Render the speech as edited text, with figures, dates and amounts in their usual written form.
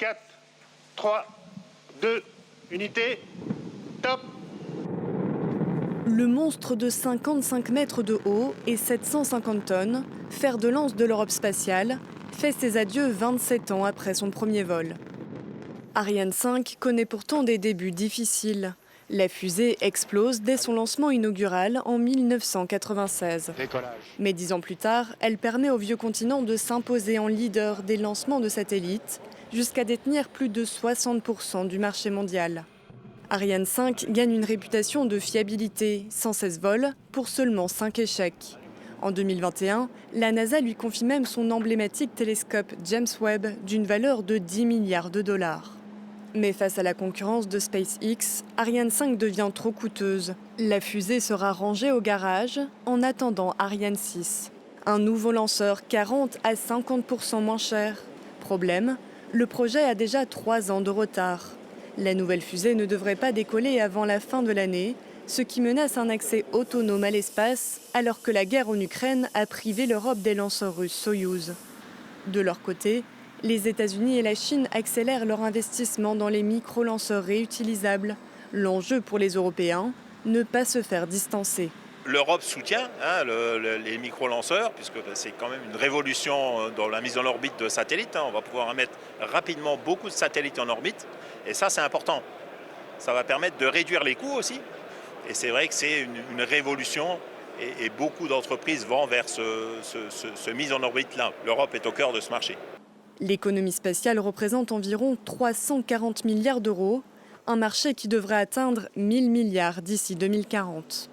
4, 3, 2, unité, top. Le monstre de 55 mètres de haut et 750 tonnes, fer de lance de l'Europe spatiale, fait ses adieux 27 ans après son premier vol. Ariane 5 connaît pourtant des débuts difficiles. La fusée explose dès son lancement inaugural en 1996. Décollage. Mais 10 ans plus tard, elle permet au vieux continent de s'imposer en leader des lancements de satellites, jusqu'à détenir plus de 60% du marché mondial. Ariane 5 gagne une réputation de fiabilité, 116 vols pour seulement 5 échecs. En 2021, la NASA lui confie même son emblématique télescope James Webb d'une valeur de 10 milliards de dollars. Mais face à la concurrence de SpaceX, Ariane 5 devient trop coûteuse. La fusée sera rangée au garage en attendant Ariane 6. Un nouveau lanceur 40 à 50% moins cher. Problème, le projet a déjà 3 ans de retard. La nouvelle fusée ne devrait pas décoller avant la fin de l'année, ce qui menace un accès autonome à l'espace, alors que la guerre en Ukraine a privé l'Europe des lanceurs russes Soyouz. De leur côté, les États-Unis et la Chine accélèrent leur investissement dans les micro-lanceurs réutilisables. L'enjeu pour les Européens, ne pas se faire distancer. L'Europe soutient les micro-lanceurs, puisque c'est quand même une révolution dans la mise en orbite de satellites. On va pouvoir mettre rapidement beaucoup de satellites en orbite, et ça c'est important. Ça va permettre de réduire les coûts aussi, et c'est vrai que c'est une révolution, et beaucoup d'entreprises vont vers ce mise en orbite-là. L'Europe est au cœur de ce marché. L'économie spatiale représente environ 340 milliards d'euros, un marché qui devrait atteindre 1000 milliards d'ici 2040.